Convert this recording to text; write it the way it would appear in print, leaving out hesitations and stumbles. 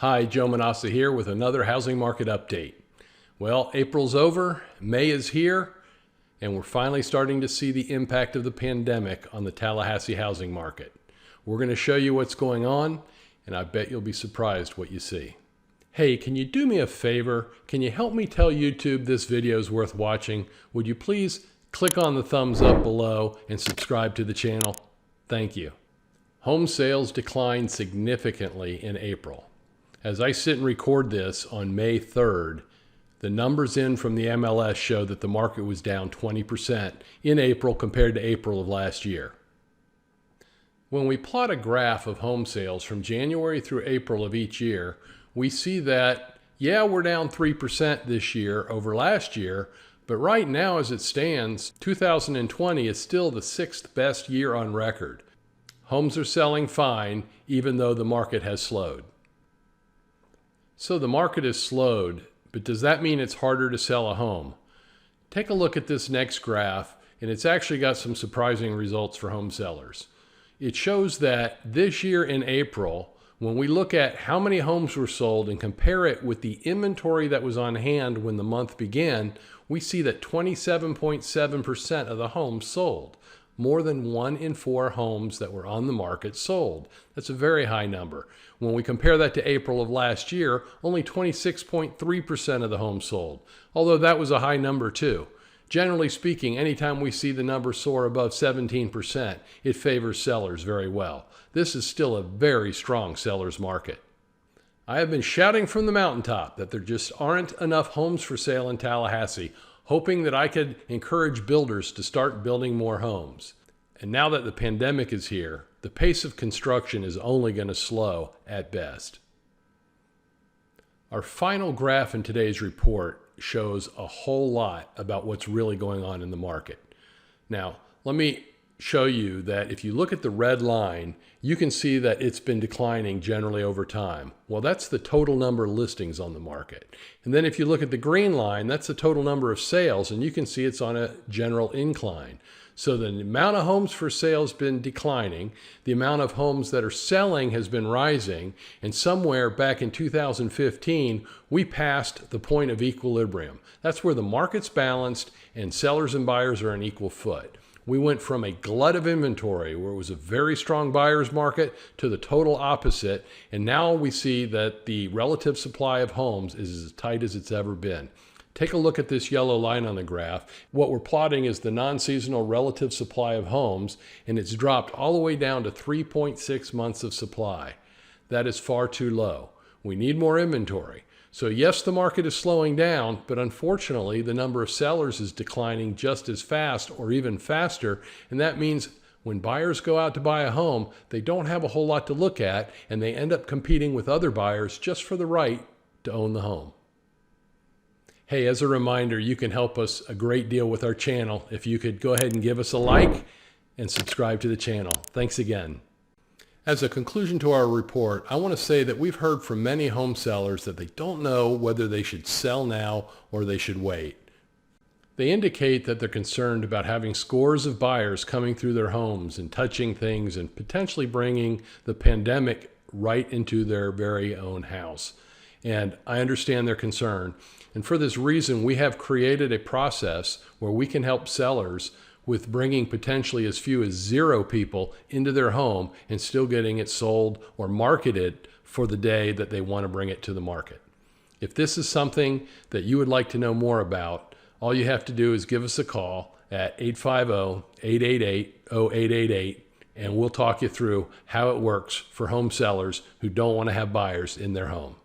Hi, Joe Manausa here with another housing market update. Well, April's over, May is here, and we're finally starting to see the impact of the pandemic on the Tallahassee housing market. We're going to show you what's going on, and I bet you'll be surprised what you see. Hey, can you do me a favor? Can you help me tell YouTube this video is worth watching? Would you please click on the thumbs up below and subscribe to the channel? Thank you. Home sales declined significantly in April. As I sit and record this on May 3rd, the numbers in from the MLS show that the market was down 20% in April compared to April of last year. When we plot a graph of home sales from January through April of each year, we see that, yeah, we're down 3% this year over last year, but right now as it stands, 2020 is still the 6th best year on record. Homes are selling fine, even though the market has slowed. So the market has slowed, but does that mean it's harder to sell a home? Take a look at this next graph, and it's actually got some surprising results for home sellers. It shows that this year in April, when we look at how many homes were sold and compare it with the inventory that was on hand when the month began, we see that 27.7% of the homes sold. More than 1 in 4 homes that were on the market sold. That's a very high number. When we compare that to April of last year, only 26.3% of the homes sold, although that was a high number too. Generally speaking, anytime we see the number soar above 17%, it favors sellers very well. This is still a very strong seller's market. I have been shouting from the mountaintop that there just aren't enough homes for sale in Tallahassee, hoping that I could encourage builders to start building more homes. And now that the pandemic is here, the pace of construction is only going to slow at best. Our final graph in today's report shows a whole lot about what's really going on in the market. Now, let me show you that if you look at the red line, you can see that it's been declining generally over time. Well, that's the total number of listings on the market. And then if you look at the green line, that's the total number of sales, and you can see it's on a general incline. So the amount of homes for sale has been declining, the amount of homes that are selling has been rising, and somewhere back in 2015, we passed the point of equilibrium. That's where the market's balanced and sellers and buyers are on equal foot. We went from a glut of inventory where it was a very strong buyer's market to the total opposite, and now we see that the relative supply of homes is as tight as it's ever been. Take a look at this yellow line on the graph. What we're plotting is the non-seasonal relative supply of homes, and it's dropped all the way down to 3.6 months of supply. That is far too low. We need more inventory. So yes, the market is slowing down, but unfortunately, the number of sellers is declining just as fast or even faster, and that means when buyers go out to buy a home, they don't have a whole lot to look at, and they end up competing with other buyers just for the right to own the home. Hey, as a reminder, you can help us a great deal with our channel if you could go ahead and give us a like and subscribe to the channel. Thanks again. As a conclusion to our report, I want to say that we've heard from many home sellers that they don't know whether they should sell now or they should wait. They indicate that they're concerned about having scores of buyers coming through their homes and touching things and potentially bringing the pandemic right into their very own house. And I understand their concern. And for this reason, we have created a process where we can help sellers with bringing potentially as few as 0 people into their home and still getting it sold or marketed for the day that they want to bring it to the market. If this is something that you would like to know more about, all you have to do is give us a call at 850-888-0888, and we'll talk you through how it works for home sellers who don't want to have buyers in their home.